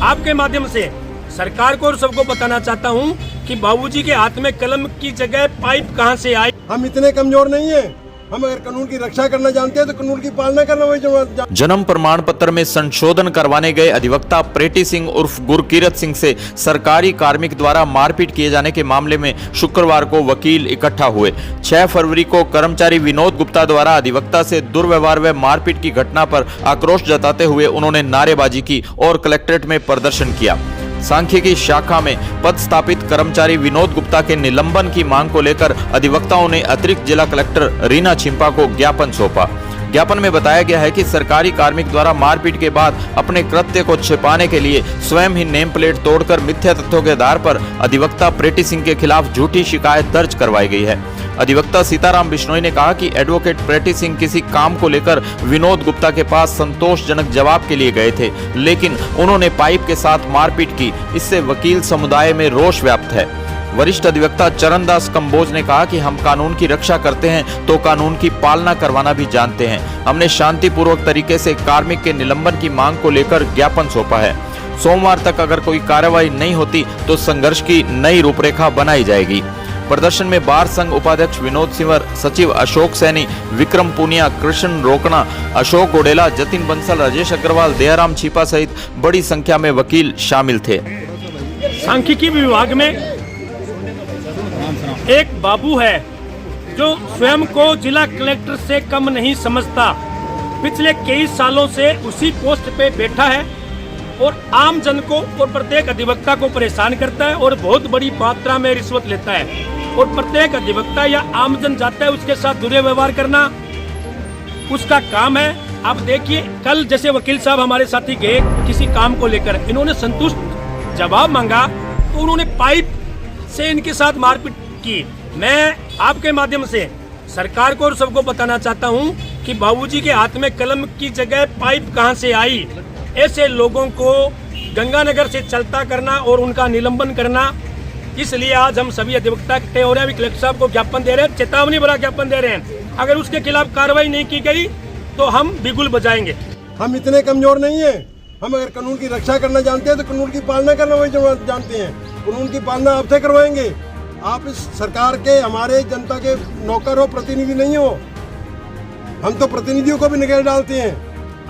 आपके माध्यम से सरकार को और सबको बताना चाहता हूं कि बाबूजी के हाथ में कलम की जगह पाइप कहां से आई। हम इतने कमजोर नहीं हैं। हम अगर कानून की रक्षा करना जानते हैं तो कानून की पालना करना वही। जन्म प्रमाण पत्र में संशोधन करवाने गए अधिवक्ता प्रेटी सिंह उर्फ गुरकीरत सिंह से सरकारी कार्मिक द्वारा मारपीट किए जाने के मामले में शुक्रवार को वकील इकट्ठा हुए। 6 फरवरी को कर्मचारी विनोद गुप्ता द्वारा अधिवक्ता से दुर्व्यवहार व मारपीट की घटना पर आक्रोश जताते हुए उन्होंने नारेबाजी की और कलेक्ट्रेट में प्रदर्शन किया। सांख्यिकी शाखा में पदस्थापित कर्मचारी विनोद गुप्ता के निलंबन की मांग को लेकर अधिवक्ताओं ने अतिरिक्त जिला कलेक्टर रीना छिंपा को ज्ञापन सौंपा। ज्ञापन में बताया गया है कि सरकारी कार्मिक द्वारा मारपीट के बाद अपने कृत्य को छिपाने के लिए स्वयं ही नेम प्लेट तोड़कर मिथ्या तथ्यों के आधार पर अधिवक्ता प्रेटी सिंह के खिलाफ झूठी शिकायत दर्ज करवाई गई है। अधिवक्ता सीताराम बिश्नोई ने कहा कि एडवोकेट प्रेटी सिंह किसी काम को लेकर विनोद गुप्ता के पास संतोषजनक जवाब के लिए गए थे, लेकिन उन्होंने पाइप के साथ मारपीट की। इससे वकील समुदाय में रोष व्याप्त है। वरिष्ठ अधिवक्ता चरणदास कंबोज ने कहा कि हम कानून की रक्षा करते हैं तो कानून की पालना करवाना भी जानते हैं। हमने शांतिपूर्वक तरीके से कार्मिक के निलंबन की मांग को लेकर ज्ञापन सौंपा है। सोमवार तक अगर कोई कार्रवाई नहीं होती तो संघर्ष की नई रूपरेखा बनाई जाएगी। प्रदर्शन में बार संघ उपाध्यक्ष विनोद सिंवर, सचिव अशोक सैनी, विक्रम पुनिया, कृष्ण रोकना, अशोक ओडेला, जतिन बंसल, राजेश अग्रवाल, दयाराम छिपा सहित बड़ी संख्या में वकील शामिल थे। सांख्यिकी विभाग में एक बाबू है जो स्वयं को जिला कलेक्टर से कम नहीं समझता। पिछले कई सालों से उसी पोस्ट पे बैठा है और आम जन को और प्रत्येक अधिवक्ता को परेशान करता है और बहुत बड़ी मात्रा में रिश्वत लेता है। और प्रत्येक अधिवक्ता या आम जन जाता है उसके साथ दुर्व्यवहार करना उसका काम है। आप देखिए, कल जैसे वकील साहब हमारे साथी गए किसी काम को लेकर, इन्होंने संतुष्ट जवाब मांगा तो उन्होंने पाइप से इनके साथ मारपीट की। मैं आपके माध्यम से सरकार को और सबको बताना चाहता हूं कि बाबूजी के हाथ में कलम की जगह पाइप कहां से आई। ऐसे लोगों को गंगानगर से चलता करना और उनका निलंबन करना, इसलिए आज हम सभी अधिवक्ता इकट्ठे हो रहे हैं। अभी कलेक्टर साहब को ज्ञापन दे रहे हैं, चेतावनी भरा ज्ञापन दे रहे हैं। अगर उसके खिलाफ कार्रवाई नहीं की गई तो हम बिगुल बजाएंगे। हम इतने कमजोर नहीं हैं। हम अगर कानून की रक्षा करना जानते हैं तो कानून की पालना करना वही जानते हैं। कानून की पालना आपसे करवाएंगे। आप इस सरकार के, हमारे जनता के नौकर हो, प्रतिनिधि नहीं हो। हम तो प्रतिनिधियों को भी निकेल डालते हैं,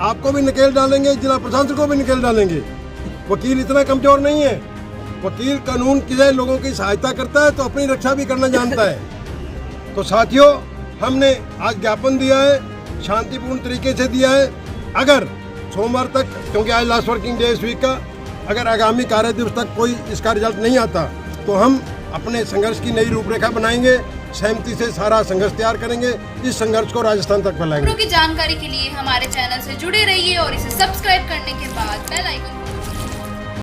आपको भी निकेल डालेंगे, जिला प्रशासन को भी निकेल डालेंगे। वकील इतना कमजोर नहीं है। वकील कानून के लोगों की सहायता करता है तो अपनी रक्षा भी करना जानता है। तो साथियों, हमने आज ज्ञापन दिया है, शांतिपूर्ण तरीके से दिया है। अगर सोमवार तक, क्योंकि आज लास्ट वर्किंग डे इस वीक का, अगर आगामी कार्य दिवस तक कोई इसका रिजल्ट नहीं आता तो हम अपने संघर्ष की नई रूपरेखा बनाएंगे। सहमति से सारा संघर्ष तैयार करेंगे। इस संघर्ष को राजस्थान तक फैलाएंगे। की जानकारी के लिए हमारे चैनल से जुड़े रहिए और इसे सब्सक्राइब करने के बाद बेल आइकन